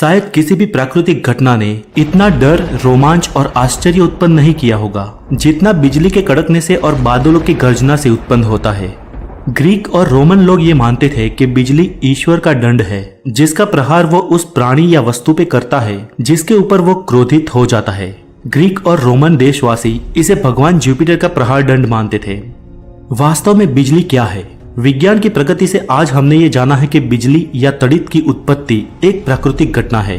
शायद किसी भी प्राकृतिक घटना ने इतना डर, रोमांच और आश्चर्य उत्पन्न नहीं किया होगा जितना बिजली के कड़कने से और बादलों की गर्जना से उत्पन्न होता है। ग्रीक और रोमन लोग ये मानते थे कि बिजली ईश्वर का दंड है, जिसका प्रहार वो उस प्राणी या वस्तु पे करता है जिसके ऊपर वो क्रोधित हो जाता है। ग्रीक और रोमन देशवासी इसे भगवान जुपिटर का प्रहार दंड मानते थे। वास्तव में बिजली क्या है? विज्ञान की प्रगति से आज हमने ये जाना है कि बिजली या तड़ित की उत्पत्ति एक प्राकृतिक घटना है।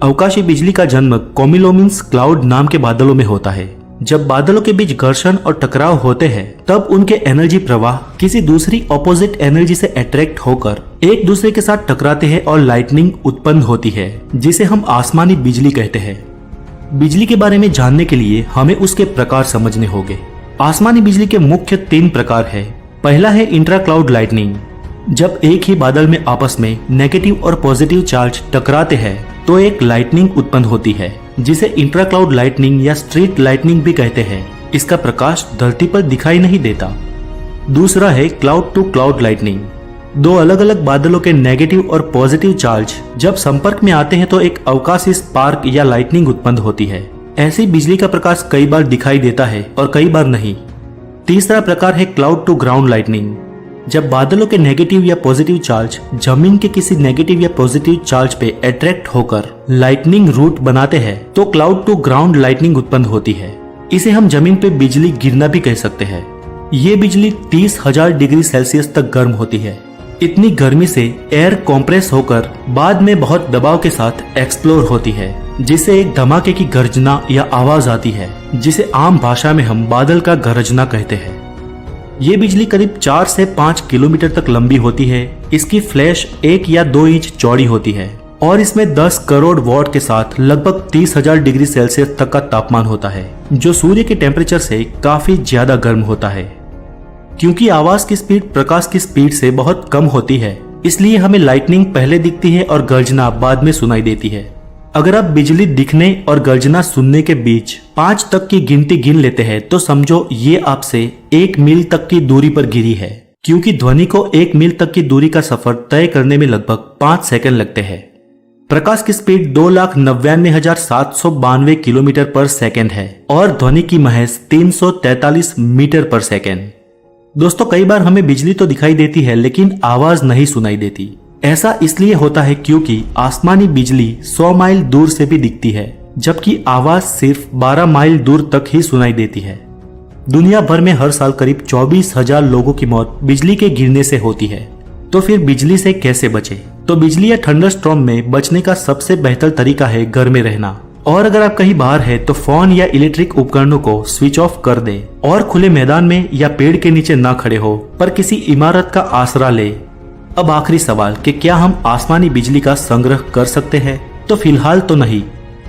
अवकाशी बिजली का जन्म कोमिलोमिन्स क्लाउड नाम के बादलों में होता है। जब बादलों के बीच घर्षण और टकराव होते हैं तब उनके एनर्जी प्रवाह किसी दूसरी ऑपोजिट एनर्जी से अट्रैक्ट होकर एक दूसरे के साथ टकराते हैं और लाइटनिंग उत्पन्न होती है, जिसे हम आसमानी बिजली कहते हैं। बिजली के बारे में जानने के लिए हमें उसके प्रकार समझने होंगे। आसमानी बिजली के मुख्य 3 प्रकार है। पहला है इंट्रा क्लाउड लाइटनिंग। जब एक ही बादल में आपस में नेगेटिव और पॉजिटिव चार्ज टकराते हैं तो एक लाइटनिंग उत्पन्न होती है, जिसे इंट्रा क्लाउड लाइटनिंग या स्ट्रीट लाइटनिंग भी कहते हैं। इसका प्रकाश धरती पर दिखाई नहीं देता। दूसरा है क्लाउड टू क्लाउड लाइटनिंग। 2 अलग अलग बादलों के नेगेटिव और पॉजिटिव चार्ज जब संपर्क में आते हैं तो एक अवकाशी स्पार्क या लाइटनिंग उत्पन्न होती है। ऐसी बिजली का प्रकाश कई बार दिखाई देता है और कई बार नहीं। तीसरा प्रकार है क्लाउड टू ग्राउंड लाइटनिंग। जब बादलों के नेगेटिव या पॉजिटिव चार्ज जमीन के किसी नेगेटिव या पॉजिटिव चार्ज पे अट्रैक्ट होकर लाइटनिंग रूट बनाते हैं तो क्लाउड टू ग्राउंड लाइटनिंग उत्पन्न होती है। इसे हम जमीन पे बिजली गिरना भी कह सकते हैं। ये बिजली 30,000 डिग्री सेल्सियस तक गर्म होती है। इतनी गर्मी से एयर कॉम्प्रेस होकर बाद में बहुत दबाव के साथ एक्सप्लोर होती है, जिससे एक धमाके की गर्जना या आवाज आती है, जिसे आम भाषा में हम बादल का गरजना कहते हैं। ये बिजली करीब 4 से 5 किलोमीटर तक लंबी होती है। इसकी फ्लैश 1 या 2 इंच चौड़ी होती है और इसमें 10 करोड़ वॉट के साथ लगभग 30,000 डिग्री सेल्सियस तक का तापमान होता है, जो सूर्य के टेम्परेचर से काफी ज्यादा गर्म होता है। क्योंकि आवाज की स्पीड प्रकाश की स्पीड से बहुत कम होती है, इसलिए हमें लाइटनिंग पहले दिखती है और गर्जना बाद में सुनाई देती है। अगर आप बिजली दिखने और गर्जना सुनने के बीच 5 तक की गिनती गिन लेते हैं तो समझो ये आपसे 1 मील तक की दूरी पर गिरी है, क्योंकि ध्वनि को 1 मील तक की दूरी का सफर तय करने में लगभग 5 सेकंड लगते हैं। प्रकाश की स्पीड 2,99,792 किलोमीटर पर सेकंड है और ध्वनि की महज 343 मीटर पर सेकंड। दोस्तों, कई बार हमें बिजली तो दिखाई देती है लेकिन आवाज नहीं सुनाई देती। ऐसा इसलिए होता है क्योंकि आसमानी बिजली 100 माइल दूर से भी दिखती है, जबकि आवाज सिर्फ 12 माइल दूर तक ही सुनाई देती है। दुनिया भर में हर साल करीब 24,000 लोगों की मौत बिजली के गिरने से होती है। तो फिर बिजली से कैसे बचे? तो बिजली या थंडरस्टॉर्म में बचने का सबसे बेहतर तरीका है घर में रहना। और अगर आप कहीं बाहर है तो फोन या इलेक्ट्रिक उपकरणों को स्विच ऑफ कर दे और खुले मैदान में या पेड़ के नीचे ना खड़े हो पर किसी इमारत का आसरा ले। अब आखिरी सवाल कि क्या हम आसमानी बिजली का संग्रह कर सकते हैं? तो फिलहाल तो नहीं।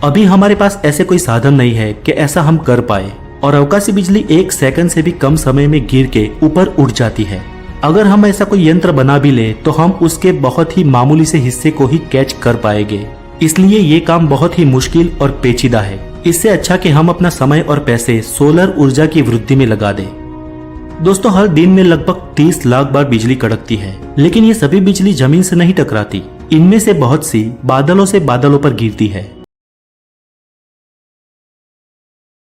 अभी हमारे पास ऐसे कोई साधन नहीं है कि ऐसा हम कर पाए। और अवकाशी बिजली 1 सेकंड से भी कम समय में गिर के ऊपर उड़ जाती है। अगर हम ऐसा कोई यंत्र बना भी ले तो हम उसके बहुत ही मामूली से हिस्से को ही कैच कर पाएंगे। इसलिए ये काम बहुत ही मुश्किल और पेचीदा है। इससे अच्छा कि हम अपना समय और पैसे सोलर ऊर्जा की वृद्धि में लगा दें। दोस्तों, हर दिन में लगभग 30 लाख बार बिजली कड़कती है, लेकिन ये सभी बिजली जमीन से नहीं टकराती। इनमें से बहुत सी बादलों से बादलों पर गिरती है।